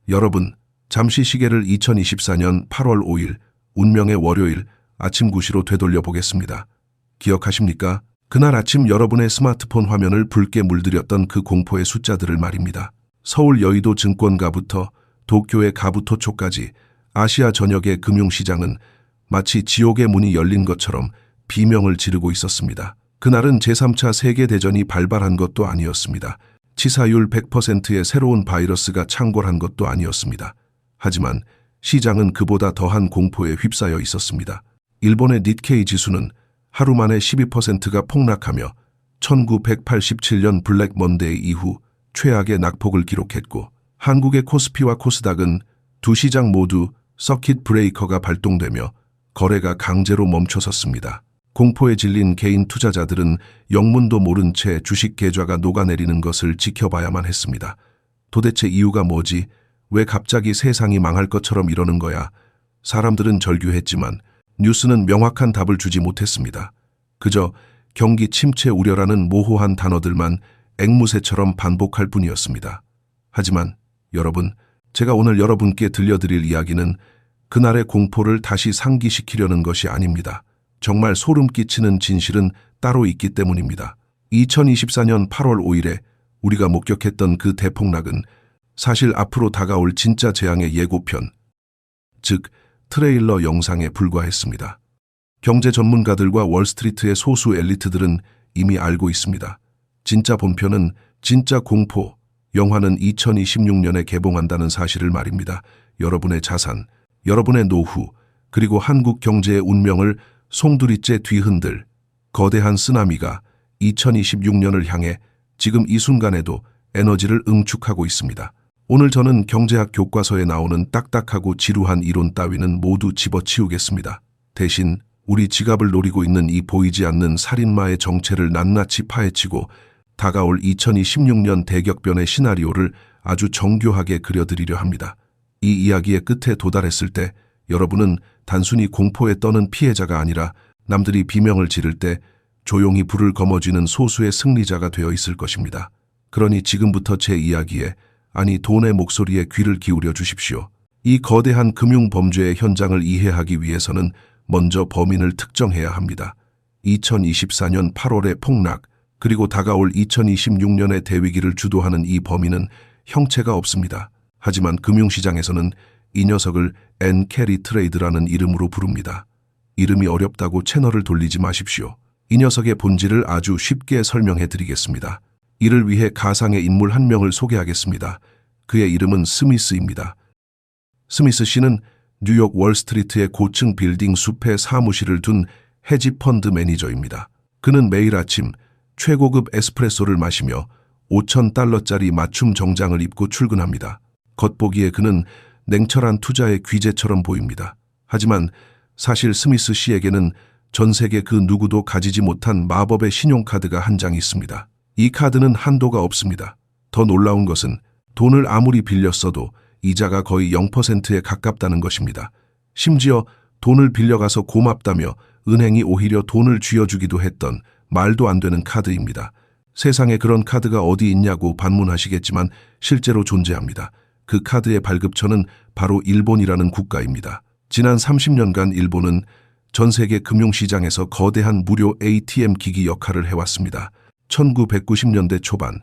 여러분, 잠시 시계를 2024년 8월 5일 운명의 월요일 아침 9시로 되돌려 보겠습니다. 기억하십니까? 그날 아침 여러분의 스마트폰 화면을 붉게 물들였던 그 공포의 숫자들을 말입니다. 서울 여의도 증권가부터 도쿄의 가부토초까지 아시아 전역의 금융시장은 마치 지옥의 문이 열린 것처럼 비명을 지르고 있었습니다. 그날은 제3차 세계대전이 발발한 것도 아니었습니다. 치사율 100%의 새로운 바이러스가 창궐한 것도 아니었습니다. 하지만 시장은 그보다 더한 공포에 휩싸여 있었습니다. 일본의 니케이 지수는 하루 만에 12%가 폭락하며 1987년 블랙 먼데이 이후 최악의 낙폭을 기록했고, 한국의 코스피와 코스닥은 두 시장 모두 서킷 브레이커가 발동되며 거래가 강제로 멈춰섰습니다. 공포에 질린 개인 투자자들은 영문도 모른 채 주식 계좌가 녹아내리는 것을 지켜봐야만 했습니다. 도대체 이유가 뭐지? 왜 갑자기 세상이 망할 것처럼 이러는 거야? 사람들은 절규했지만 뉴스는 명확한 답을 주지 못했습니다. 그저 경기 침체 우려라는 모호한 단어들만 앵무새처럼 반복할 뿐이었습니다. 하지만 여러분, 제가 오늘 여러분께 들려드릴 이야기는 그날의 공포를 다시 상기시키려는 것이 아닙니다. 정말 소름 끼치는 진실은 따로 있기 때문입니다. 2024년 8월 5일에 우리가 목격했던 그 대폭락은 사실 앞으로 다가올 진짜 재앙의 예고편, 즉 트레일러 영상에 불과했습니다. 경제 전문가들과 월스트리트의 소수 엘리트들은 이미 알고 있습니다. 진짜 본편은, 진짜 공포 영화는 2026년에 개봉한다는 사실을 말입니다. 여러분의 자산, 여러분의 노후, 그리고 한국 경제의 운명을 송두리째 뒤흔들 거대한 쓰나미가 2026년을 향해 지금 이 순간에도 에너지를 응축하고 있습니다. 오늘 저는 경제학 교과서에 나오는 딱딱하고 지루한 이론 따위는 모두 집어치우겠습니다. 대신 우리 지갑을 노리고 있는 이 보이지 않는 살인마의 정체를 낱낱이 파헤치고 다가올 2026년 대격변의 시나리오를 아주 정교하게 그려드리려 합니다. 이 이야기의 끝에 도달했을 때 여러분은 단순히 공포에 떠는 피해자가 아니라 남들이 비명을 지를 때 조용히 불을 거머쥐는 소수의 승리자가 되어 있을 것입니다. 그러니 지금부터 제 이야기에, 아니 돈의 목소리에 귀를 기울여 주십시오. 이 거대한 금융 범죄의 현장을 이해하기 위해서는 먼저 범인을 특정해야 합니다. 2024년 8월의 폭락, 그리고 다가올 2026년의 대위기를 주도하는 이 범인은 형체가 없습니다. 하지만 금융시장에서는 이 녀석을 앤 캐리 트레이드라는 이름으로 부릅니다. 이름이 어렵다고 채널을 돌리지 마십시오. 이 녀석의 본질을 아주 쉽게 설명해 드리겠습니다. 이를 위해 가상의 인물 한 명을 소개하겠습니다. 그의 이름은 스미스입니다. 스미스 씨는 뉴욕 월스트리트의 고층 빌딩 숲에 사무실을 둔 헤지펀드 매니저입니다. 그는 매일 아침 최고급 에스프레소를 마시며 $5,000짜리 맞춤 정장을 입고 출근합니다. 겉보기에 그는 냉철한 투자의 귀재처럼 보입니다. 하지만 사실 스미스 씨에게는 전 세계 그 누구도 가지지 못한 마법의 신용카드가 한 장 있습니다. 이 카드는 한도가 없습니다. 더 놀라운 것은 돈을 아무리 빌렸어도 이자가 거의 0%에 가깝다는 것입니다. 심지어 돈을 빌려가서 고맙다며 은행이 오히려 돈을 쥐어주기도 했던 말도 안 되는 카드입니다. 세상에 그런 카드가 어디 있냐고 반문하시겠지만 실제로 존재합니다. 그 카드의 발급처는 바로 일본이라는 국가입니다. 지난 30년간 일본은 전 세계 금융시장에서 거대한 무료 ATM 기기 역할을 해왔습니다. 1990년대 초반,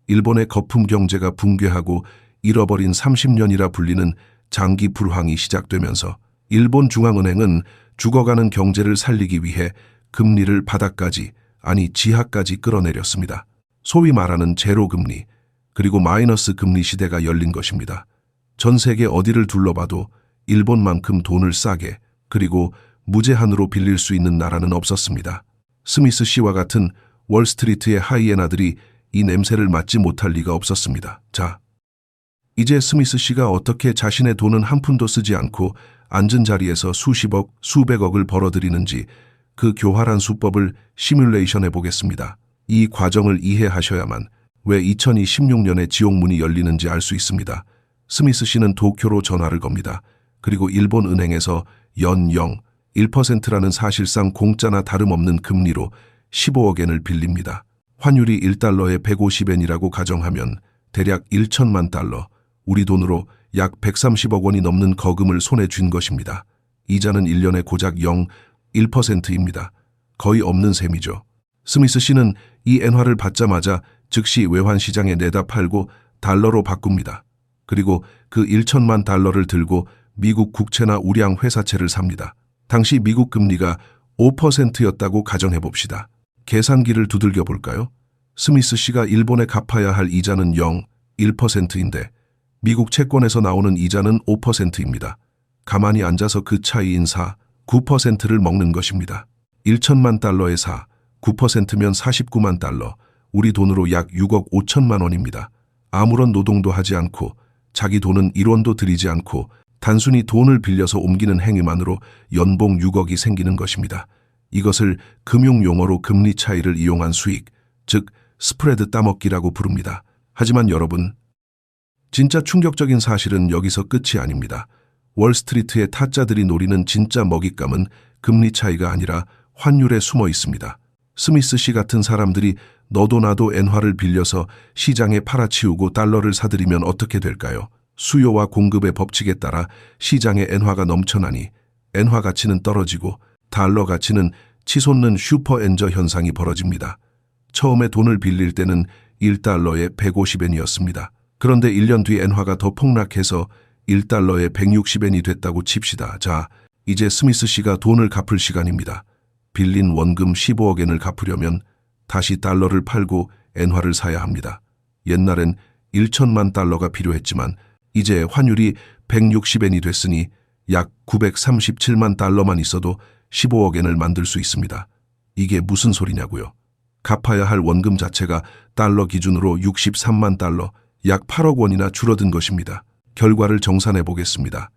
일본의 거품 경제가 붕괴하고 잃어버린 30년이라 불리는 장기 불황이 시작되면서 일본 중앙은행은 죽어가는 경제를 살리기 위해 금리를 바닥까지, 아니 지하까지 끌어내렸습니다. 소위 말하는 제로금리, 그리고 마이너스 금리 시대가 열린 것입니다. 전 세계 어디를 둘러봐도 일본만큼 돈을 싸게, 그리고 무제한으로 빌릴 수 있는 나라는 없었습니다. 스미스 씨와 같은 월스트리트의 하이에나들이 이 냄새를 맡지 못할 리가 없었습니다. 자, 이제 스미스 씨가 어떻게 자신의 돈은 한 푼도 쓰지 않고 앉은 자리에서 수십억, 수백억을 벌어들이는지 그 교활한 수법을 시뮬레이션해 보겠습니다. 이 과정을 이해하셔야만 왜 2026년에 지옥문이 열리는지 알 수 있습니다. 스미스 씨는 도쿄로 전화를 겁니다. 그리고 일본 은행에서 연영 1%라는 사실상 공짜나 다름없는 금리로 15억엔을 빌립니다. 환율이 1달러에 150엔이라고 가정하면 대략 1천만 달러, 우리 돈으로 약 130억 원이 넘는 거금을 손에 쥔 것입니다. 이자는 1년에 고작 0.1%입니다. 거의 없는 셈이죠. 스미스 씨는 이 엔화를 받자마자 즉시 외환시장에 내다 팔고 달러로 바꿉니다. 그리고 그 1천만 달러를 들고 미국 국채나 우량 회사채를 삽니다. 당시 미국 금리가 5%였다고 가정해봅시다. 계산기를 두들겨 볼까요? 스미스 씨가 일본에 갚아야 할 이자는 0.1%인데 미국 채권에서 나오는 이자는 5%입니다. 가만히 앉아서 그 차이인 9%를 먹는 것입니다. 1천만 달러의 9%면 49만 달러, 우리 돈으로 약 6억 5천만 원입니다. 아무런 노동도 하지 않고 자기 돈은 1원도 들이지 않고 단순히 돈을 빌려서 옮기는 행위만으로 연봉 6억이 생기는 것입니다. 이것을 금융용어로 금리 차이를 이용한 수익, 즉 스프레드 따먹기라고 부릅니다. 하지만 여러분, 진짜 충격적인 사실은 여기서 끝이 아닙니다. 월스트리트의 타짜들이 노리는 진짜 먹잇감은 금리 차이가 아니라 환율에 숨어 있습니다. 스미스 씨 같은 사람들이 너도 나도 엔화를 빌려서 시장에 팔아치우고 달러를 사들이면 어떻게 될까요? 수요와 공급의 법칙에 따라 시장에 엔화가 넘쳐나니 엔화 가치는 떨어지고 달러 가치는 치솟는 슈퍼엔저 현상이 벌어집니다. 처음에 돈을 빌릴 때는 1달러에 150엔이었습니다. 그런데 1년 뒤 엔화가 더 폭락해서 1달러에 160엔이 됐다고 칩시다. 자, 이제 스미스 씨가 돈을 갚을 시간입니다. 빌린 원금 15억 엔을 갚으려면 다시 달러를 팔고 엔화를 사야 합니다. 옛날엔 1천만 달러가 필요했지만 이제 환율이 160엔이 됐으니 약 937만 달러만 있어도 15억 엔을 만들 수 있습니다. 이게 무슨 소리냐고요? 갚아야 할 원금 자체가 달러 기준으로 63만 달러, 약 8억 원이나 줄어든 것입니다. 결과를 정산해 보겠습니다.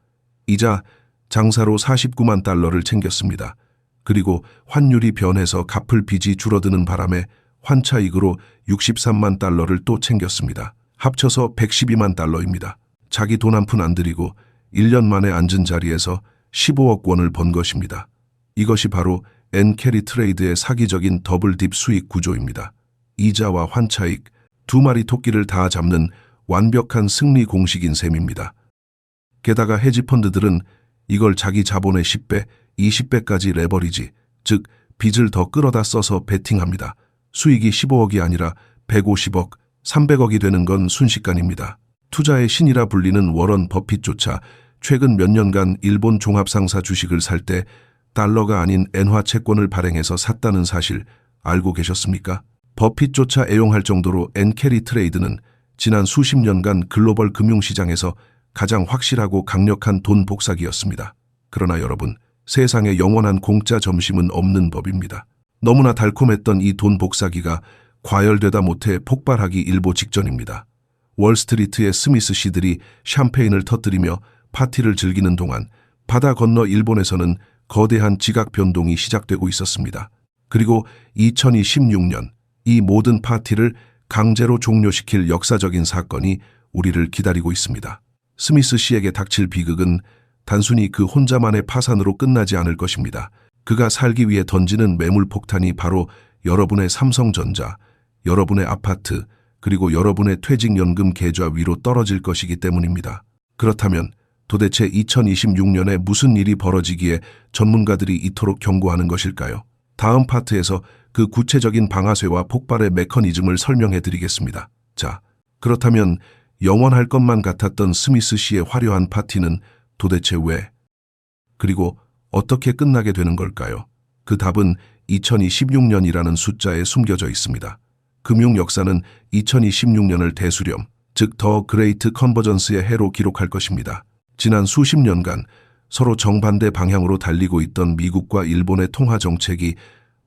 이자, 장사로 49만 달러를 챙겼습니다. 그리고 환율이 변해서 갚을 빚이 줄어드는 바람에 환차익으로 63만 달러를 또 챙겼습니다. 합쳐서 112만 달러입니다. 자기 돈 한 푼 안 들이고 1년 만에 앉은 자리에서 15억 원을 번 것입니다. 이것이 바로 엔캐리 트레이드의 사기적인 더블 딥 수익 구조입니다. 이자와 환차익, 두 마리 토끼를 다 잡는 완벽한 승리 공식인 셈입니다. 게다가 헤지펀드들은 이걸 자기 자본의 10배, 20배까지 레버리지, 즉 빚을 더 끌어다 써서 베팅합니다. 수익이 15억이 아니라 150억, 300억이 되는 건 순식간입니다. 투자의 신이라 불리는 워런 버핏조차 최근 몇 년간 일본 종합상사 주식을 살 때 달러가 아닌 엔화 채권을 발행해서 샀다는 사실 알고 계셨습니까? 버핏조차 애용할 정도로 엔캐리 트레이드는 지난 수십 년간 글로벌 금융시장에서 가장 확실하고 강력한 돈 복사기였습니다. 그러나 여러분, 세상에 영원한 공짜 점심은 없는 법입니다. 너무나 달콤했던 이 돈 복사기가 과열되다 못해 폭발하기 일보 직전입니다. 월스트리트의 스미스 씨들이 샴페인을 터뜨리며 파티를 즐기는 동안 바다 건너 일본에서는 거대한 지각 변동이 시작되고 있었습니다. 그리고 2026년 이 모든 파티를 강제로 종료시킬 역사적인 사건이 우리를 기다리고 있습니다. 스미스 씨에게 닥칠 비극은 단순히 그 혼자만의 파산으로 끝나지 않을 것입니다. 그가 살기 위해 던지는 매물폭탄이 바로 여러분의 삼성전자, 여러분의 아파트, 그리고 여러분의 퇴직연금 계좌 위로 떨어질 것이기 때문입니다. 그렇다면 도대체 2026년에 무슨 일이 벌어지기에 전문가들이 이토록 경고하는 것일까요? 다음 파트에서 그 구체적인 방아쇠와 폭발의 메커니즘을 설명해 드리겠습니다. 자, 그렇다면 영원할 것만 같았던 스미스 씨의 화려한 파티는 도대체 왜, 그리고 어떻게 끝나게 되는 걸까요? 그 답은 2026년이라는 숫자에 숨겨져 있습니다. 금융 역사는 2026년을 대수렴, 즉 더 그레이트 컨버전스의 해로 기록할 것입니다. 지난 수십 년간 서로 정반대 방향으로 달리고 있던 미국과 일본의 통화 정책이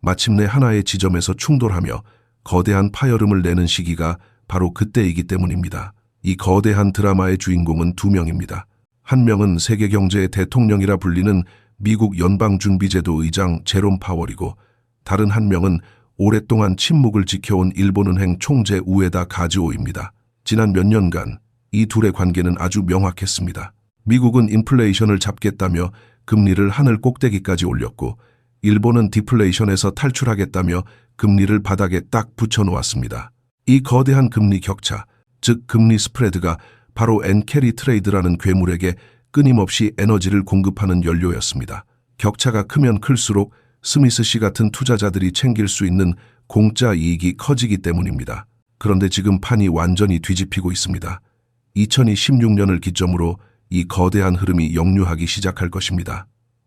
마침내 하나의 지점에서 충돌하며 거대한 파열음을 내는 시기가 바로 그때이기 때문입니다. 이 거대한 드라마의 주인공은 두 명입니다. 한 명은 세계 경제의 대통령이라 불리는 미국 연방준비제도 의장 제롬 파월이고, 다른 한 명은 오랫동안 침묵을 지켜온 일본은행 총재 우에다 가즈오입니다. 지난 몇 년간 이 둘의 관계는 아주 명확했습니다. 미국은 인플레이션을 잡겠다며 금리를 하늘 꼭대기까지 올렸고, 일본은 디플레이션에서 탈출하겠다며 금리를 바닥에 딱 붙여놓았습니다. 이 거대한 금리 격차, 즉 금리 스프레드가 바로 엔캐리 트레이드라는 괴물에게 끊임없이 에너지를 공급하는 연료였습니다. 격차가 크면 클수록 스미스 씨 같은 투자자들이 챙길 수 있는 공짜 이익이 커지기 때문입니다. 그런데 지금 판이 완전히 뒤집히고 있습니다. 2026년을 기점으로 이 거대한 흐름이 역류하기 시작할 것입니다.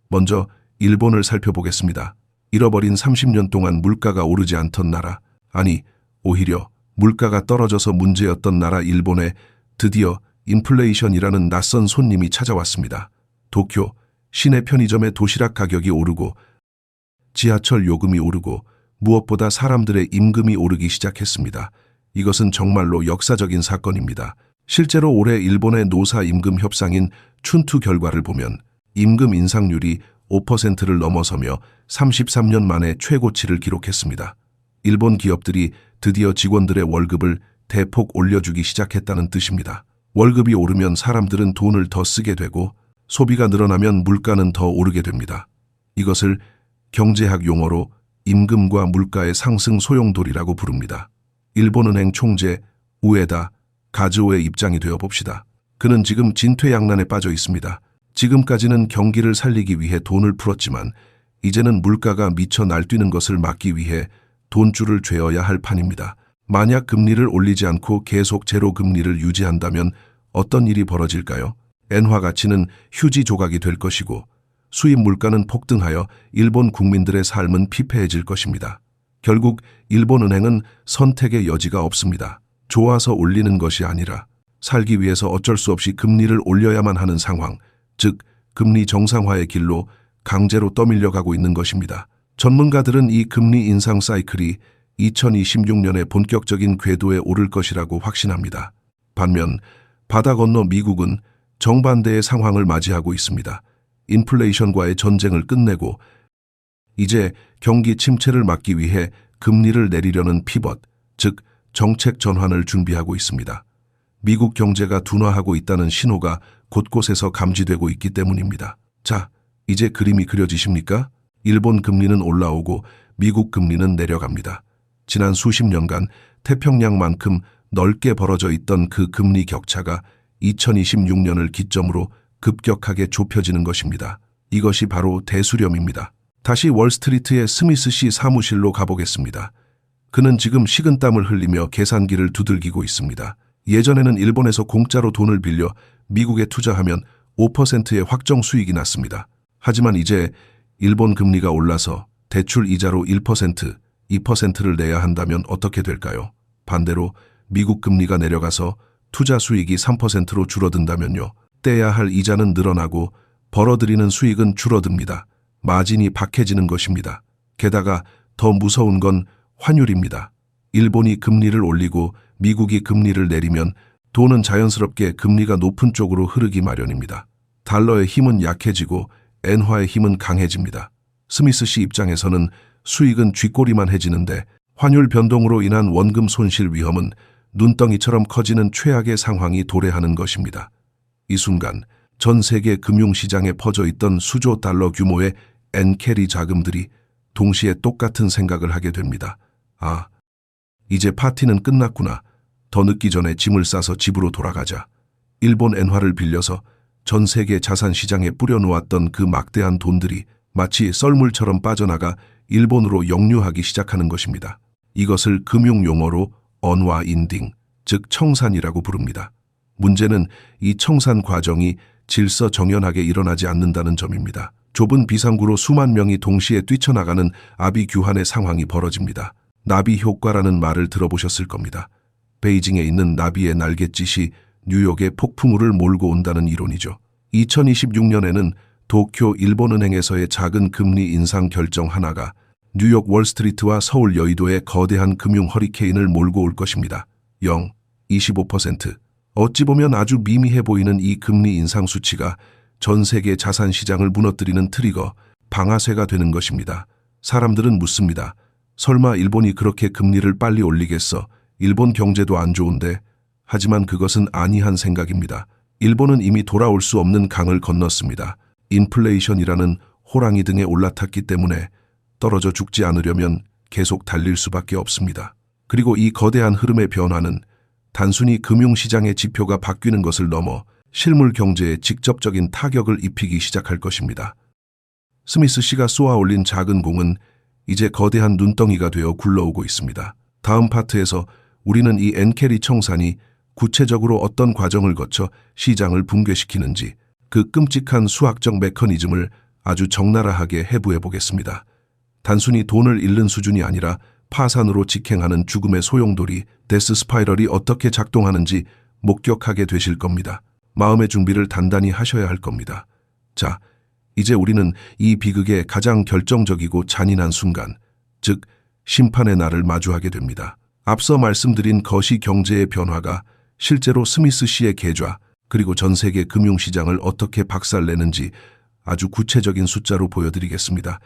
먼저 일본을 살펴보겠습니다. 잃어버린 30년 동안 물가가 오르지 않던 나라, 아니 오히려 물가가 떨어져서 문제였던 나라 일본에 드디어 인플레이션이라는 낯선 손님이 찾아왔습니다. 도쿄, 시내 편의점의 도시락 가격이 오르고 지하철 요금이 오르고 무엇보다 사람들의 임금이 오르기 시작했습니다. 이것은 정말로 역사적인 사건입니다. 실제로 올해 일본의 노사 임금 협상인 춘투 결과를 보면 임금 인상률이 5%를 넘어서며 33년 만에 최고치를 기록했습니다. 일본 기업들이 드디어 직원들의 월급을 대폭 올려주기 시작했다는 뜻입니다. 월급이 오르면 사람들은 돈을 더 쓰게 되고 소비가 늘어나면 물가는 더 오르게 됩니다. 이것을 경제학 용어로 임금과 물가의 상승 소용돌이라고 부릅니다. 일본은행 총재 우에다 가즈오의 입장이 되어 봅시다. 그는 지금 진퇴양난에 빠져 있습니다. 지금까지는 경기를 살리기 위해 돈을 풀었지만 이제는 물가가 미쳐 날뛰는 것을 막기 위해 돈줄을 죄어야 할 판입니다. 만약 금리를 올리지 않고 계속 제로 금리를 유지한다면 어떤 일이 벌어질까요? 엔화 가치는 휴지 조각이 될 것이고 수입 물가는 폭등하여 일본 국민들의 삶은 피폐해질 것입니다. 결국 일본은행은 선택의 여지가 없습니다. 좋아서 올리는 것이 아니라 살기 위해서 어쩔 수 없이 금리를 올려야만 하는 상황, 즉 금리 정상화의 길로 강제로 떠밀려가고 있는 것입니다. 전문가들은 이 금리 인상 사이클이 2026년에 본격적인 궤도에 오를 것이라고 확신합니다. 반면 바다 건너 미국은 정반대의 상황을 맞이하고 있습니다. 인플레이션과의 전쟁을 끝내고 이제 경기 침체를 막기 위해 금리를 내리려는 피벗, 즉 정책 전환을 준비하고 있습니다. 미국 경제가 둔화하고 있다는 신호가 곳곳에서 감지되고 있기 때문입니다. 자, 이제 그림이 그려지십니까? 일본 금리는 올라오고 미국 금리는 내려갑니다. 지난 수십 년간 태평양만큼 넓게 벌어져 있던 그 금리 격차가 2026년을 기점으로 급격하게 좁혀지는 것입니다. 이것이 바로 대수렴입니다. 다시 월스트리트의 스미스 씨 사무실로 가보겠습니다. 그는 지금 식은땀을 흘리며 계산기를 두들기고 있습니다. 예전에는 일본에서 공짜로 돈을 빌려 미국에 투자하면 5%의 확정 수익이 났습니다. 하지만 이제 일본 금리가 올라서 대출 이자로 1%, 2%를 내야 한다면 어떻게 될까요? 반대로 미국 금리가 내려가서 투자 수익이 3%로 줄어든다면요. 떼야 할 이자는 늘어나고 벌어들이는 수익은 줄어듭니다. 마진이 박해지는 것입니다. 게다가 더 무서운 건 환율입니다. 일본이 금리를 올리고 미국이 금리를 내리면 돈은 자연스럽게 금리가 높은 쪽으로 흐르기 마련입니다. 달러의 힘은 약해지고 엔화의 힘은 강해집니다. 스미스 씨 입장에서는 수익은 쥐꼬리만 해지는데 환율 변동으로 인한 원금 손실 위험은 눈덩이처럼 커지는 최악의 상황이 도래하는 것입니다. 이 순간 전 세계 금융시장에 퍼져 있던 수조 달러 규모의 엔캐리 자금들이 동시에 똑같은 생각을 하게 됩니다. 아, 이제 파티는 끝났구나. 더 늦기 전에 짐을 싸서 집으로 돌아가자. 일본 엔화를 빌려서 전 세계 자산 시장에 뿌려놓았던 그 막대한 돈들이 마치 썰물처럼 빠져나가 일본으로 역류하기 시작하는 것입니다. 이것을 금융용어로 언와인딩, 즉 청산이라고 부릅니다. 문제는 이 청산 과정이 질서정연하게 일어나지 않는다는 점입니다. 좁은 비상구로 수만 명이 동시에 뛰쳐나가는 아비규환의 상황이 벌어집니다. 나비 효과라는 말을 들어보셨을 겁니다. 베이징에 있는 나비의 날갯짓이 뉴욕에 폭풍우를 몰고 온다는 이론이죠. 2026년에는 도쿄 일본은행에서의 작은 금리 인상 결정 하나가 뉴욕 월스트리트와 서울 여의도에 거대한 금융 허리케인을 몰고 올 것입니다. 0, 25%. 어찌 보면 아주 미미해 보이는 이 금리 인상 수치가 전 세계 자산 시장을 무너뜨리는 트리거, 방아쇠가 되는 것입니다. 사람들은 묻습니다. 설마 일본이 그렇게 금리를 빨리 올리겠어? 일본 경제도 안 좋은데. 하지만 그것은 아니한 생각입니다. 일본은 이미 돌아올 수 없는 강을 건넜습니다. 인플레이션이라는 호랑이 등에 올라탔기 때문에 떨어져 죽지 않으려면 계속 달릴 수밖에 없습니다. 그리고 이 거대한 흐름의 변화는 단순히 금융시장의 지표가 바뀌는 것을 넘어 실물 경제에 직접적인 타격을 입히기 시작할 것입니다. 스미스 씨가 쏘아 올린 작은 공은 이제 거대한 눈덩이가 되어 굴러오고 있습니다. 다음 파트에서 우리는 이 엔캐리 청산이 구체적으로 어떤 과정을 거쳐 시장을 붕괴시키는지 그 끔찍한 수학적 메커니즘을 아주 적나라하게 해부해 보겠습니다. 단순히 돈을 잃는 수준이 아니라 파산으로 직행하는 죽음의 소용돌이 데스 스파이럴이 어떻게 작동하는지 목격하게 되실 겁니다. 마음의 준비를 단단히 하셔야 할 겁니다. 자, 이제 우리는 이 비극의 가장 결정적이고 잔인한 순간, 즉 심판의 날을 마주하게 됩니다. 앞서 말씀드린 거시 경제의 변화가 실제로 스미스 씨의 계좌 그리고 전 세계 금융시장을 어떻게 박살내는지 아주 구체적인 숫자로 보여드리겠습니다.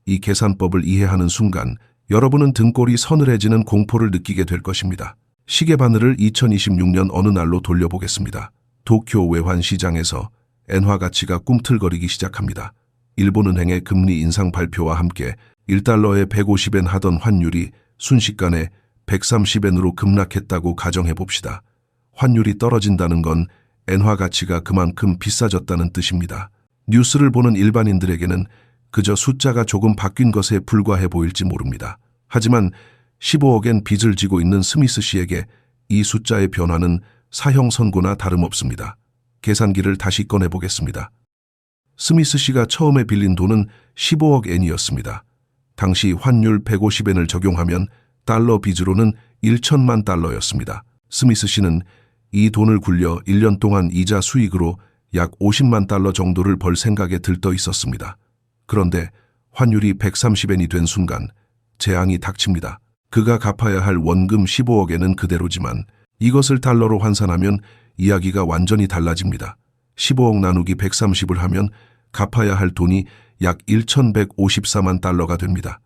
이 계산법을 이해하는 순간 여러분은 등골이 서늘해지는 공포를 느끼게 될 것입니다. 시계바늘을 2026년 어느 날로 돌려보겠습니다. 도쿄 외환시장에서 엔화 가치가 꿈틀거리기 시작합니다. 일본은행의 금리 인상 발표와 함께 1달러에 150엔 하던 환율이 순식간에 130엔으로 급락했다고 가정해 봅시다. 환율이 떨어진다는 건 엔화 가치가 그만큼 비싸졌다는 뜻입니다. 뉴스를 보는 일반인들에게는 그저 숫자가 조금 바뀐 것에 불과해 보일지 모릅니다. 하지만 15억엔 빚을 지고 있는 스미스 씨에게 이 숫자의 변화는 사형 선고나 다름없습니다. 계산기를 다시 꺼내보겠습니다. 스미스 씨가 처음에 빌린 돈은 15억 엔이었습니다. 당시 환율 150엔을 적용하면 달러 빚으로는 1천만 달러였습니다. 스미스 씨는 이 돈을 굴려 1년 동안 이자 수익으로 약 50만 달러 정도를 벌 생각에 들떠 있었습니다. 그런데 환율이 130엔이 된 순간 재앙이 닥칩니다. 그가 갚아야 할 원금 15억엔은 그대로지만 이것을 달러로 환산하면 이야기가 완전히 달라집니다. 15억 나누기 130을 하면 갚아야 할 돈이 약 1,154만 달러가 됩니다.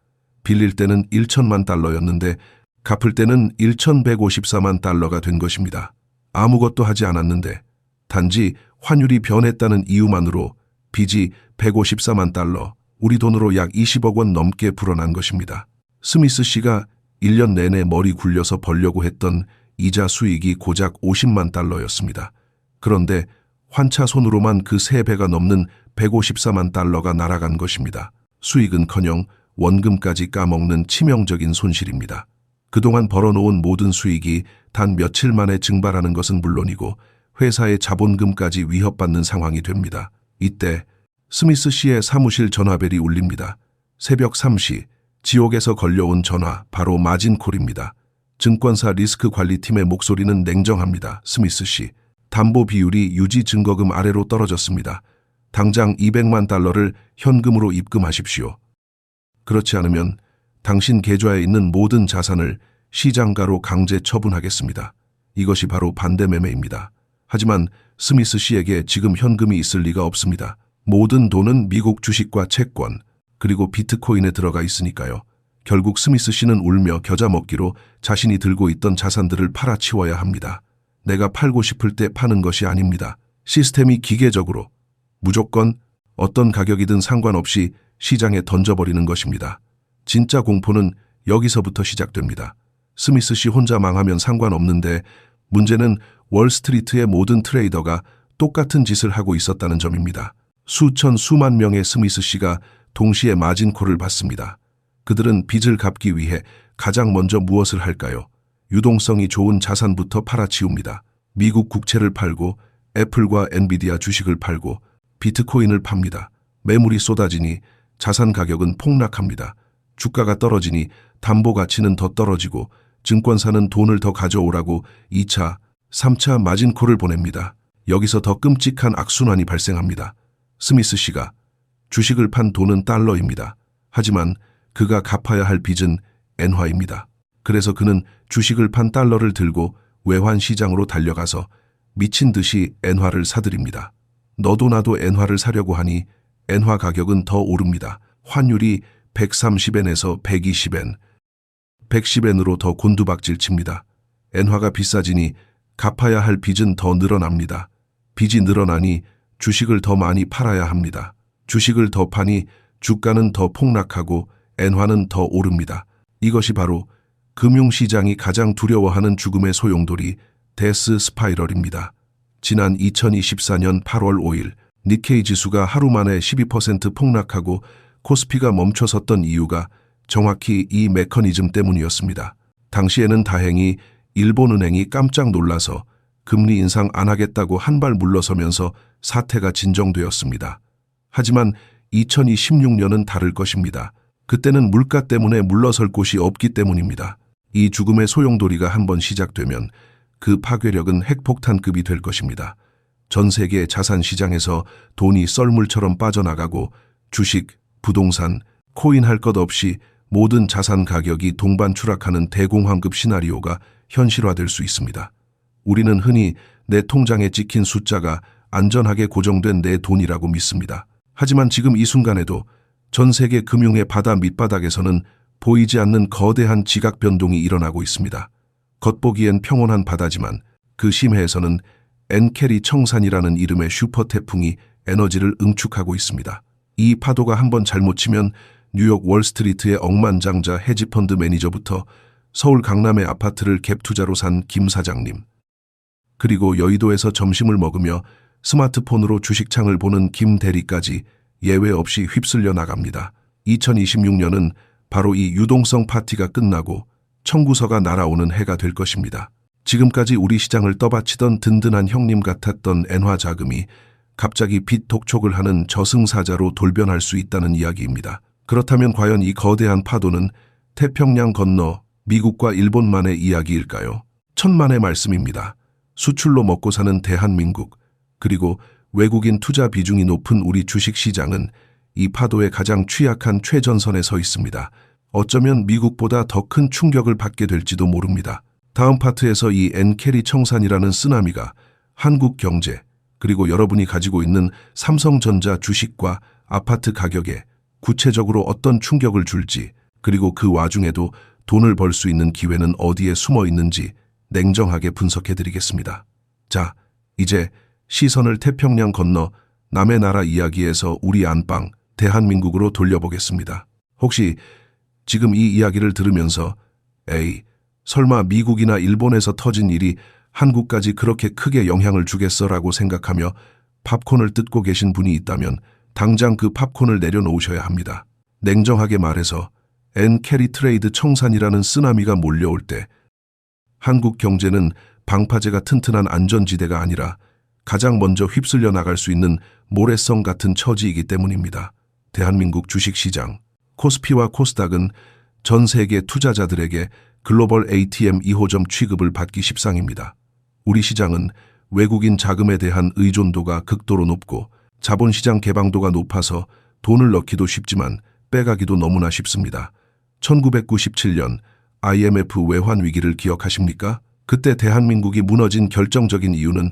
빌릴 때는 1천만 달러였는데 갚을 때는 1,154만 달러가 된 것입니다. 아무것도 하지 않았는데 단지 환율이 변했다는 이유만으로 빚이 154만 달러, 우리 돈으로 약 20억 원 넘게 불어난 것입니다. 스미스 씨가 1년 내내 머리 굴려서 벌려고 했던 이자 수익이 고작 50만 달러였습니다. 그런데 환차 손으로만 그 3배가 넘는 154만 달러가 날아간 것입니다. 수익은커녕 원금까지 까먹는 치명적인 손실입니다. 그동안 벌어놓은 모든 수익이 단 며칠 만에 증발하는 것은 물론이고 회사의 자본금까지 위협받는 상황이 됩니다. 이때 스미스 씨의 사무실 전화벨이 울립니다. 새벽 3시 지옥에서 걸려온 전화, 바로 마진콜입니다. 증권사 리스크관리팀의 목소리는 냉정합니다. 스미스 씨, 담보 비율이 유지 증거금 아래로 떨어졌습니다. 당장 200만 달러를 현금으로 입금하십시오. 그렇지 않으면 당신 계좌에 있는 모든 자산을 시장가로 강제 처분하겠습니다. 이것이 바로 반대매매입니다. 하지만 스미스 씨에게 지금 현금이 있을 리가 없습니다. 모든 돈은 미국 주식과 채권, 그리고 비트코인에 들어가 있으니까요. 결국 스미스 씨는 울며 겨자 먹기로 자신이 들고 있던 자산들을 팔아치워야 합니다. 내가 팔고 싶을 때 파는 것이 아닙니다. 시스템이 기계적으로 무조건 어떤 가격이든 상관없이 시장에 던져버리는 것입니다. 진짜 공포는 여기서부터 시작됩니다. 스미스 씨 혼자 망하면 상관없는데 문제는 월스트리트의 모든 트레이더가 똑같은 짓을 하고 있었다는 점입니다. 수천 수만 명의 스미스 씨가 동시에 마진콜을 받습니다. 그들은 빚을 갚기 위해 가장 먼저 무엇을 할까요? 유동성이 좋은 자산부터 팔아치웁니다. 미국 국채를 팔고 애플과 엔비디아 주식을 팔고 비트코인을 팝니다. 매물이 쏟아지니 자산 가격은 폭락합니다. 주가가 떨어지니 담보 가치는 더 떨어지고 증권사는 돈을 더 가져오라고 2차, 3차 마진콜을 보냅니다. 여기서 더 끔찍한 악순환이 발생합니다. 스미스 씨가 주식을 판 돈은 달러입니다. 하지만 그가 갚아야 할 빚은 엔화입니다. 그래서 그는 주식을 판 달러를 들고 외환시장으로 달려가서 미친 듯이 엔화를 사들입니다. 너도 나도 엔화를 사려고 하니 엔화 가격은 더 오릅니다. 환율이 130엔에서 120엔, 110엔으로 더 곤두박질 칩니다. 엔화가 비싸지니 갚아야 할 빚은 더 늘어납니다. 빚이 늘어나니 주식을 더 많이 팔아야 합니다. 주식을 더 파니 주가는 더 폭락하고 엔화는 더 오릅니다. 이것이 바로 금융시장이 가장 두려워하는 죽음의 소용돌이 데스 스파이럴입니다. 지난 2024년 8월 5일 니케이 지수가 하루 만에 12% 폭락하고 코스피가 멈춰섰던 이유가 정확히 이 메커니즘 때문이었습니다. 당시에는 다행히 일본은행이 깜짝 놀라서 금리 인상 안 하겠다고 한 발 물러서면서 사태가 진정되었습니다. 하지만 2026년은 다를 것입니다. 그때는 물가 때문에 물러설 곳이 없기 때문입니다. 이 죽음의 소용돌이가 한번 시작되면 그 파괴력은 핵폭탄급이 될 것입니다. 전 세계 자산 시장에서 돈이 썰물처럼 빠져나가고 주식, 부동산, 코인 할 것 없이 모든 자산 가격이 동반 추락하는 대공황급 시나리오가 현실화될 수 있습니다. 우리는 흔히 내 통장에 찍힌 숫자가 안전하게 고정된 내 돈이라고 믿습니다. 하지만 지금 이 순간에도 전 세계 금융의 바다 밑바닥에서는 보이지 않는 거대한 지각 변동이 일어나고 있습니다. 겉보기엔 평온한 바다지만 그 심해에서는 엔캐리 청산이라는 이름의 슈퍼 태풍이 에너지를 응축하고 있습니다. 이 파도가 한번 잘못 치면 뉴욕 월스트리트의 억만장자 헤지펀드 매니저부터 서울 강남의 아파트를 갭 투자로 산 김 사장님, 그리고 여의도에서 점심을 먹으며 스마트폰으로 주식창을 보는 김 대리까지 예외 없이 휩쓸려 나갑니다. 2026년은 바로 이 유동성 파티가 끝나고 청구서가 날아오는 해가 될 것입니다. 지금까지 우리 시장을 떠받치던 든든한 형님 같았던 엔화 자금이 갑자기 빚 독촉을 하는 저승사자로 돌변할 수 있다는 이야기입니다. 그렇다면 과연 이 거대한 파도는 태평양 건너 미국과 일본만의 이야기일까요? 천만의 말씀입니다. 수출로 먹고 사는 대한민국, 그리고 외국인 투자 비중이 높은 우리 주식시장은 이 파도의 가장 취약한 최전선에 서 있습니다. 어쩌면 미국보다 더 큰 충격을 받게 될지도 모릅니다. 다음 파트에서 이 엔캐리 청산이라는 쓰나미가 한국 경제, 그리고 여러분이 가지고 있는 삼성전자 주식과 아파트 가격에 구체적으로 어떤 충격을 줄지, 그리고 그 와중에도 돈을 벌 수 있는 기회는 어디에 숨어 있는지 냉정하게 분석해드리겠습니다. 자, 이제 시선을 태평양 건너 남의 나라 이야기에서 우리 안방 대한민국으로 돌려보겠습니다. 혹시 지금 이 이야기를 들으면서 에이, 설마 미국이나 일본에서 터진 일이 한국까지 그렇게 크게 영향을 주겠어라고 생각하며 팝콘을 뜯고 계신 분이 있다면 당장 그 팝콘을 내려놓으셔야 합니다. 냉정하게 말해서 엔캐리 트레이드 청산이라는 쓰나미가 몰려올 때 한국 경제는 방파제가 튼튼한 안전지대가 아니라 가장 먼저 휩쓸려 나갈 수 있는 모래성 같은 처지이기 때문입니다. 대한민국 주식시장, 코스피와 코스닥은 전 세계 투자자들에게 글로벌 ATM 2호점 취급을 받기 십상입니다. 우리 시장은 외국인 자금에 대한 의존도가 극도로 높고 자본시장 개방도가 높아서 돈을 넣기도 쉽지만 빼가기도 너무나 쉽습니다. 1997년 IMF 외환 위기를 기억하십니까? 그때 대한민국이 무너진 결정적인 이유는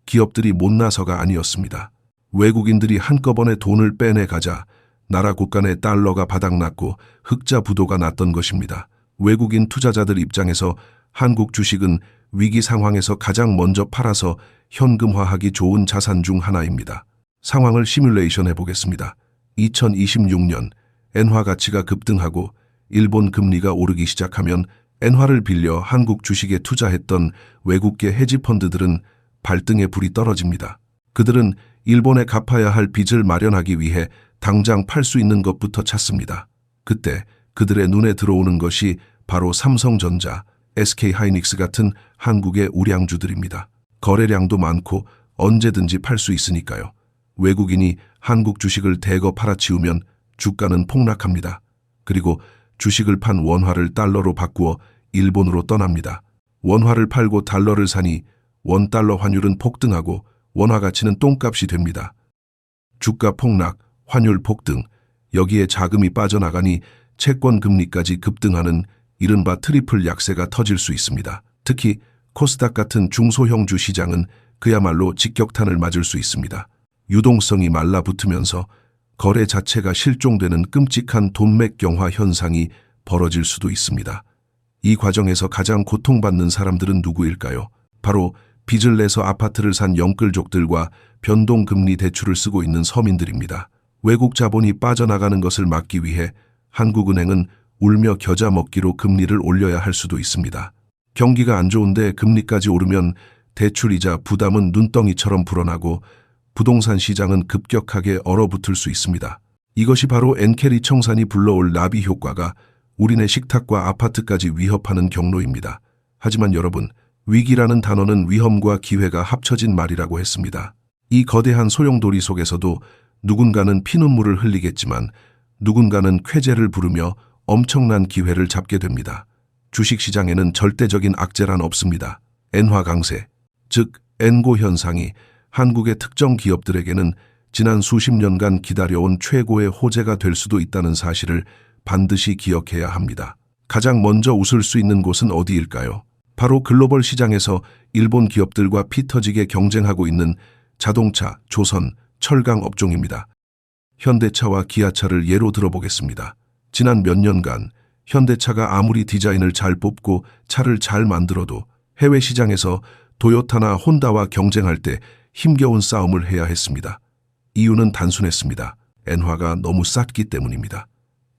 기업들이 못나서가 아니었습니다. 외국인들이 한꺼번에 돈을 빼내가자 나라 곳간의 달러가 바닥났고 흑자 부도가 났던 것입니다. 외국인 투자자들 입장에서 한국 주식은 위기 상황에서 가장 먼저 팔아서 현금화하기 좋은 자산 중 하나입니다. 상황을 시뮬레이션 해보겠습니다. 2026년 엔화 가치가 급등하고 일본 금리가 오르기 시작하면 엔화를 빌려 한국 주식에 투자했던 외국계 헤지펀드들은 발등에 불이 떨어집니다. 그들은 일본에 갚아야 할 빚을 마련하기 위해 당장 팔 수 있는 것부터 찾습니다. 그때 그들의 눈에 들어오는 것이 바로 삼성전자, SK하이닉스 같은 한국의 우량주들입니다. 거래량도 많고 언제든지 팔 수 있으니까요. 외국인이 한국 주식을 대거 팔아치우면 주가는 폭락합니다. 그리고 주식을 판 원화를 달러로 바꾸어 일본으로 떠납니다. 원화를 팔고 달러를 사니 원달러 환율은 폭등하고 원화 가치는 똥값이 됩니다. 주가 폭락, 환율 폭등, 여기에 자금이 빠져나가니 채권 금리까지 급등하는 이른바 트리플 약세가 터질 수 있습니다. 특히 코스닥 같은 중소형주 시장은 그야말로 직격탄을 맞을 수 있습니다. 유동성이 말라붙으면서 거래 자체가 실종되는 끔찍한 돈맥경화 현상이 벌어질 수도 있습니다. 이 과정에서 가장 고통받는 사람들은 누구일까요? 바로 빚을 내서 아파트를 산 영끌족들과 변동금리 대출을 쓰고 있는 서민들입니다. 외국 자본이 빠져나가는 것을 막기 위해 한국은행은 울며 겨자 먹기로 금리를 올려야 할 수도 있습니다. 경기가 안 좋은데 금리까지 오르면 대출이자 부담은 눈덩이처럼 불어나고 부동산 시장은 급격하게 얼어붙을 수 있습니다. 이것이 바로 엔캐리 청산이 불러올 나비 효과가 우리네 식탁과 아파트까지 위협하는 경로입니다. 하지만 여러분, 위기라는 단어는 위험과 기회가 합쳐진 말이라고 했습니다. 이 거대한 소용돌이 속에서도 누군가는 피눈물을 흘리겠지만 누군가는 쾌재를 부르며 엄청난 기회를 잡게 됩니다. 주식시장에는 절대적인 악재란 없습니다. 엔화 강세, 즉 엔고 현상이 한국의 특정 기업들에게는 지난 수십 년간 기다려온 최고의 호재가 될 수도 있다는 사실을 반드시 기억해야 합니다. 가장 먼저 웃을 수 있는 곳은 어디일까요? 바로 글로벌 시장에서 일본 기업들과 피 터지게 경쟁하고 있는 자동차, 조선, 철강 업종입니다. 현대차와 기아차를 예로 들어보겠습니다. 지난 몇 년간 현대차가 아무리 디자인을 잘 뽑고 차를 잘 만들어도 해외 시장에서 도요타나 혼다와 경쟁할 때 힘겨운 싸움을 해야 했습니다. 이유는 단순했습니다. 엔화가 너무 쌌기 때문입니다.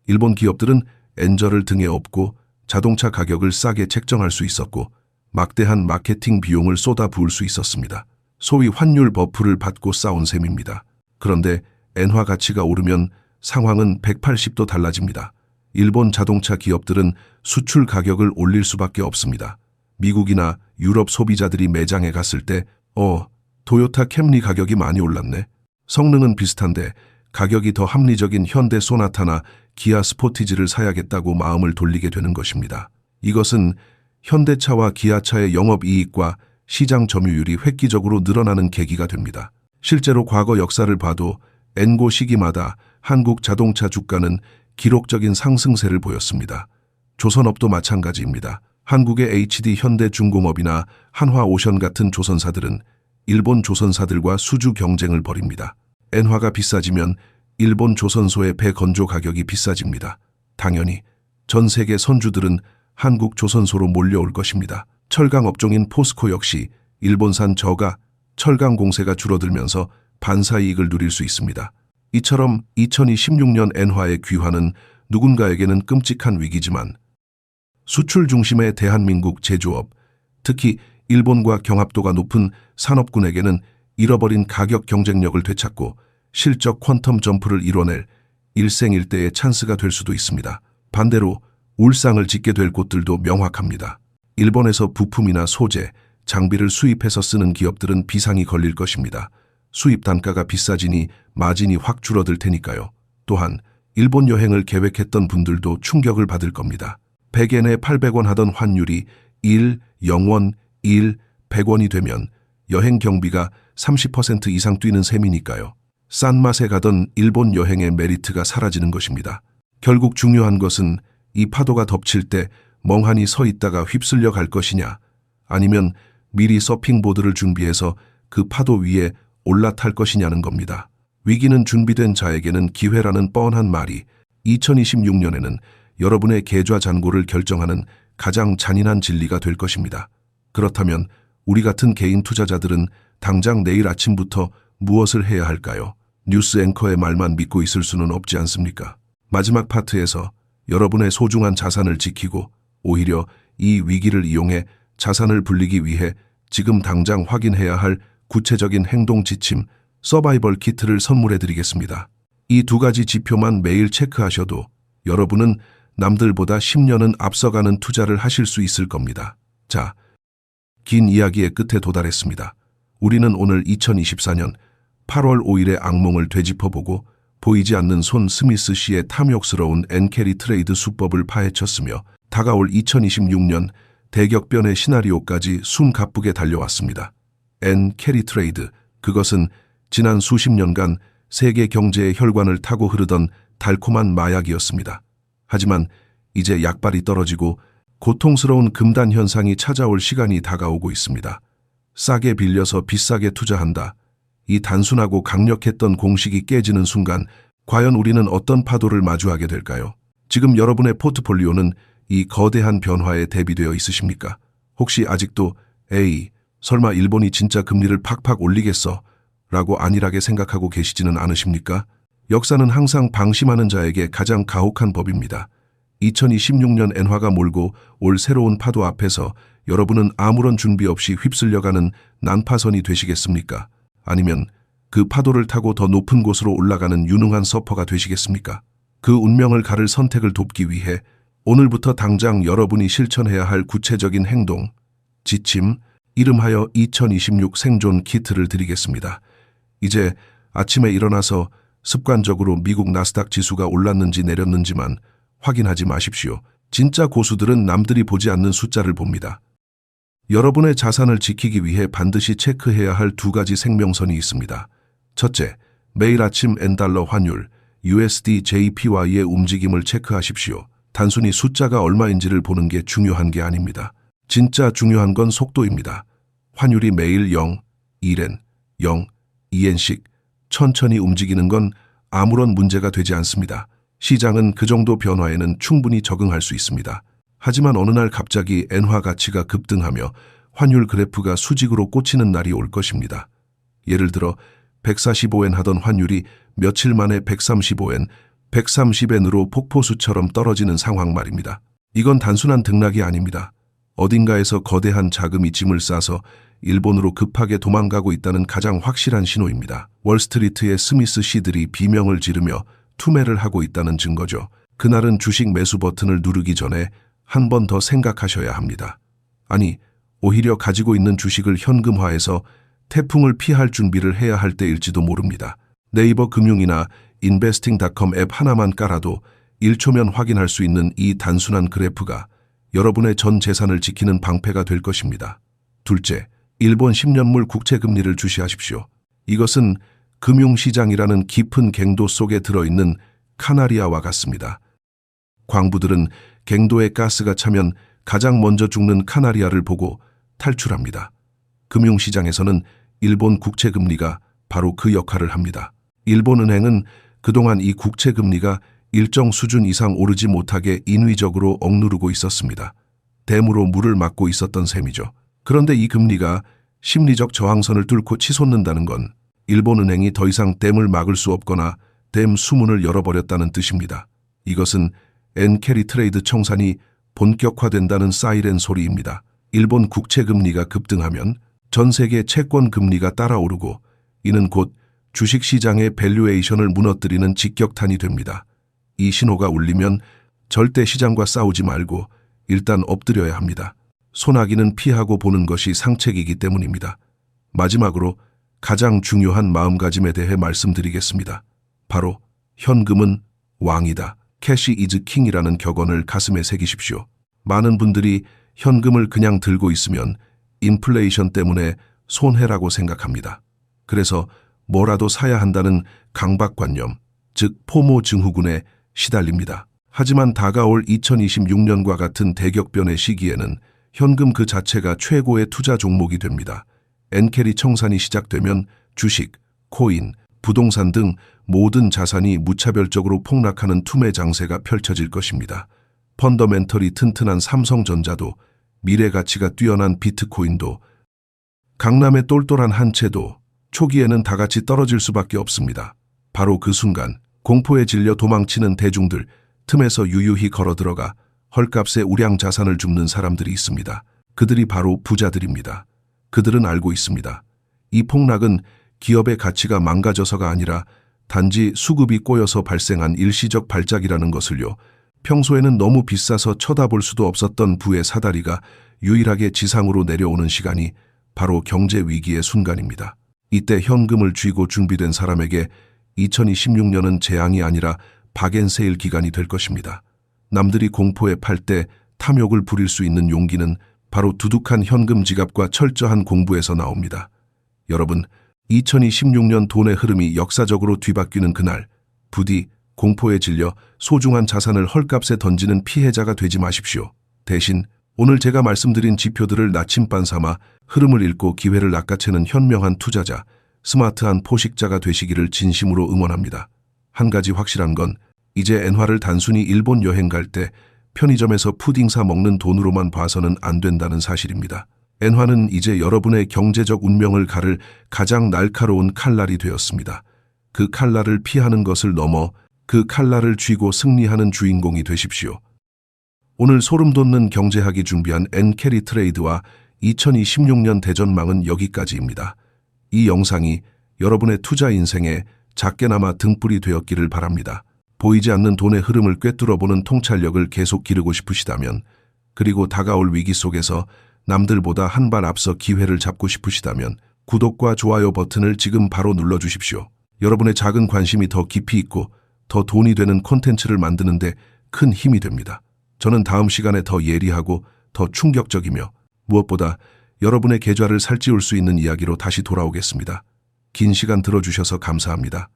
일본 기업들은 엔저를 등에 업고 자동차 가격을 싸게 책정할 수 있었고 막대한 마케팅 비용을 쏟아부을 수 있었습니다. 소위 환율 버프를 받고 싸운 셈입니다. 그런데 엔화 가치가 오르면 상황은 180도 달라집니다. 일본 자동차 기업들은 수출 가격을 올릴 수밖에 없습니다. 미국이나 유럽 소비자들이 매장에 갔을 때 도요타 캠리 가격이 많이 올랐네. 성능은 비슷한데 가격이 더 합리적인 현대 소나타나 기아 스포티지를 사야겠다고 마음을 돌리게 되는 것입니다. 이것은 현대차와 기아차의 영업이익과 시장 점유율이 획기적으로 늘어나는 계기가 됩니다. 실제로 과거 역사를 봐도 엔고 시기마다 한국 자동차 주가는 기록적인 상승세를 보였습니다. 조선업도 마찬가지입니다. 한국의 HD 현대중공업이나 한화오션 같은 조선사들은 일본 조선사들과 수주 경쟁을 벌입니다. 엔화가 비싸지면 일본 조선소의 배 건조 가격이 비싸집니다. 당연히 전 세계 선주들은 한국 조선소로 몰려올 것입니다. 철강 업종인 포스코 역시 일본산 저가 철강 공세가 줄어들면서 반사이익을 누릴 수 있습니다. 이처럼 2026년 엔화의 귀환은 누군가에게는 끔찍한 위기지만 수출 중심의 대한민국 제조업, 특히 일본과 경합도가 높은 산업군에게는 잃어버린 가격 경쟁력을 되찾고 실적 퀀텀 점프를 이뤄낼 일생일대의 찬스가 될 수도 있습니다. 반대로 울상을 짓게 될 곳들도 명확합니다. 일본에서 부품이나 소재, 장비를 수입해서 쓰는 기업들은 비상이 걸릴 것입니다. 수입 단가가 비싸지니 마진이 확 줄어들 테니까요. 또한 일본 여행을 계획했던 분들도 충격을 받을 겁니다. 100엔에 800원 하던 환율이 1, 0원, 1, 100원이 되면 여행 경비가 30% 이상 뛰는 셈이니까요. 싼 맛에 가던 일본 여행의 메리트가 사라지는 것입니다. 결국 중요한 것은 이 파도가 덮칠 때 멍하니 서 있다가 휩쓸려 갈 것이냐, 아니면 미리 서핑보드를 준비해서 그 파도 위에 올라탈 것이냐는 겁니다. 위기는 준비된 자에게는 기회라는 뻔한 말이 2026년에는 여러분의 계좌잔고를 결정하는 가장 잔인한 진리가 될 것입니다. 그렇다면 우리 같은 개인 투자자들은 당장 내일 아침부터 무엇을 해야 할까요? 뉴스 앵커의 말만 믿고 있을 수는 없지 않습니까? 마지막 파트에서 여러분의 소중한 자산을 지키고 오히려 이 위기를 이용해 자산을 불리기 위해 지금 당장 확인해야 할 구체적인 행동 지침, 서바이벌 키트를 선물해 드리겠습니다. 이 두 가지 지표만 매일 체크하셔도 여러분은 남들보다 10년은 앞서가는 투자를 하실 수 있을 겁니다. 자, 긴 이야기의 끝에 도달했습니다. 우리는 오늘 2024년 8월 5일의 악몽을 되짚어보고 보이지 않는 손 스미스 씨의 탐욕스러운 엔캐리 트레이드 수법을 파헤쳤으며 다가올 2026년 대격변의 시나리오까지 숨가쁘게 달려왔습니다. 엔캐리 트레이드, 그것은 지난 수십 년간 세계 경제의 혈관을 타고 흐르던 달콤한 마약이었습니다. 하지만 이제 약발이 떨어지고 고통스러운 금단 현상이 찾아올 시간이 다가오고 있습니다. 싸게 빌려서 비싸게 투자한다. 이 단순하고 강력했던 공식이 깨지는 순간 과연 우리는 어떤 파도를 마주하게 될까요? 지금 여러분의 포트폴리오는 이 거대한 변화에 대비되어 있으십니까? 혹시 아직도 설마 일본이 진짜 금리를 팍팍 올리겠어? 라고 안일하게 생각하고 계시지는 않으십니까? 역사는 항상 방심하는 자에게 가장 가혹한 법입니다. 2026년 엔화가 몰고 올 새로운 파도 앞에서 여러분은 아무런 준비 없이 휩쓸려가는 난파선이 되시겠습니까? 아니면 그 파도를 타고 더 높은 곳으로 올라가는 유능한 서퍼가 되시겠습니까? 그 운명을 가를 선택을 돕기 위해 오늘부터 당장 여러분이 실천해야 할 구체적인 행동, 지침, 이름하여 2026 생존 키트를 드리겠습니다. 이제 아침에 일어나서 습관적으로 미국 나스닥 지수가 올랐는지 내렸는지만 확인하지 마십시오. 진짜 고수들은 남들이 보지 않는 숫자를 봅니다. 여러분의 자산을 지키기 위해 반드시 체크해야 할 두 가지 생명선이 있습니다. 첫째, 매일 아침 N달러 환율 USD JPY의 움직임을 체크하십시오. 단순히 숫자가 얼마인지를 보는 게 중요한 게 아닙니다. 진짜 중요한 건 속도입니다. 환율이 매일 0, 1엔, 0, 2엔씩 천천히 움직이는 건 아무런 문제가 되지 않습니다. 시장은 그 정도 변화에는 충분히 적응할 수 있습니다. 하지만 어느 날 갑자기 엔화 가치가 급등하며 환율 그래프가 수직으로 꽂히는 날이 올 것입니다. 예를 들어 145엔 하던 환율이 며칠 만에 135엔, 130엔으로 폭포수처럼 떨어지는 상황 말입니다. 이건 단순한 등락이 아닙니다. 어딘가에서 거대한 자금이 짐을 싸서 일본으로 급하게 도망가고 있다는 가장 확실한 신호입니다. 월스트리트의 스미스 씨들이 비명을 지르며 투매를 하고 있다는 증거죠. 그날은 주식 매수 버튼을 누르기 전에 한 번 더 생각하셔야 합니다. 아니, 오히려 가지고 있는 주식을 현금화해서 태풍을 피할 준비를 해야 할 때일지도 모릅니다. 네이버 금융이나 investing.com 앱 하나만 깔아도 1초면 확인할 수 있는 이 단순한 그래프가 여러분의 전 재산을 지키는 방패가 될 것입니다. 둘째, 일본 10년물 국채금리를 주시하십시오. 이것은 금융시장이라는 깊은 갱도 속에 들어있는 카나리아와 같습니다. 광부들은 갱도에 가스가 차면 가장 먼저 죽는 카나리아를 보고 탈출합니다. 금융시장에서는 일본 국채금리가 바로 그 역할을 합니다. 일본은행은 그동안 이 국채금리가 일정 수준 이상 오르지 못하게 인위적으로 억누르고 있었습니다. 댐으로 물을 막고 있었던 셈이죠. 그런데 이 금리가 심리적 저항선을 뚫고 치솟는다는 건 일본은행이 더 이상 댐을 막을 수 없거나 댐 수문을 열어버렸다는 뜻입니다. 이것은 엔캐리 트레이드 청산이 본격화된다는 사이렌 소리입니다. 일본 국채금리가 급등하면 전 세계 채권 금리가 따라오르고 이는 곧 주식시장의 밸류에이션을 무너뜨리는 직격탄이 됩니다. 이 신호가 울리면 절대 시장과 싸우지 말고 일단 엎드려야 합니다. 소나기는 피하고 보는 것이 상책이기 때문입니다. 마지막으로 가장 중요한 마음가짐에 대해 말씀드리겠습니다. 바로 현금은 왕이다. 캐시 이즈 킹이라는 격언을 가슴에 새기십시오. 많은 분들이 현금을 그냥 들고 있으면 인플레이션 때문에 손해라고 생각합니다. 그래서 뭐라도 사야 한다는 강박관념, 즉 포모 증후군에 시달립니다. 하지만 다가올 2026년과 같은 대격변의 시기에는 현금 그 자체가 최고의 투자 종목이 됩니다. 엔캐리 청산이 시작되면 주식, 코인, 부동산 등 모든 자산이 무차별적으로 폭락하는 투매 장세가 펼쳐질 것입니다. 펀더멘털이 튼튼한 삼성전자도, 미래 가치가 뛰어난 비트코인도, 강남의 똘똘한 한 채도 초기에는 다 같이 떨어질 수밖에 없습니다. 바로 그 순간 공포에 질려 도망치는 대중들 틈에서 유유히 걸어들어가 헐값에 우량 자산을 줍는 사람들이 있습니다. 그들이 바로 부자들입니다. 그들은 알고 있습니다. 이 폭락은 기업의 가치가 망가져서가 아니라 단지 수급이 꼬여서 발생한 일시적 발작이라는 것을요. 평소에는 너무 비싸서 쳐다볼 수도 없었던 부의 사다리가 유일하게 지상으로 내려오는 시간이 바로 경제 위기의 순간입니다. 이때 현금을 쥐고 준비된 사람에게 2026년은 재앙이 아니라 박앤세일 기간이 될 것입니다. 남들이 공포에 팔 때 탐욕을 부릴 수 있는 용기는 바로 두둑한 현금 지갑과 철저한 공부에서 나옵니다. 여러분, 2026년 돈의 흐름이 역사적으로 뒤바뀌는 그날, 부디 공포에 질려 소중한 자산을 헐값에 던지는 피해자가 되지 마십시오. 대신 오늘 제가 말씀드린 지표들을 나침반 삼아 흐름을 읽고 기회를 낚아채는 현명한 투자자, 스마트한 포식자가 되시기를 진심으로 응원합니다. 한 가지 확실한 건 이제 엔화를 단순히 일본 여행 갈 때 편의점에서 푸딩 사 먹는 돈으로만 봐서는 안 된다는 사실입니다. 엔화는 이제 여러분의 경제적 운명을 가를 가장 날카로운 칼날이 되었습니다. 그 칼날을 피하는 것을 넘어 그 칼날을 쥐고 승리하는 주인공이 되십시오. 오늘 소름 돋는 경제학이 준비한 엔캐리 트레이드와 2026년 대전망은 여기까지입니다. 이 영상이 여러분의 투자 인생에 작게나마 등불이 되었기를 바랍니다. 보이지 않는 돈의 흐름을 꿰뚫어보는 통찰력을 계속 기르고 싶으시다면, 그리고 다가올 위기 속에서 남들보다 한 발 앞서 기회를 잡고 싶으시다면 구독과 좋아요 버튼을 지금 바로 눌러주십시오. 여러분의 작은 관심이 더 깊이 있고 더 돈이 되는 콘텐츠를 만드는데 큰 힘이 됩니다. 저는 다음 시간에 더 예리하고 더 충격적이며 무엇보다 여러분의 계좌를 살찌울 수 있는 이야기로 다시 돌아오겠습니다. 긴 시간 들어주셔서 감사합니다.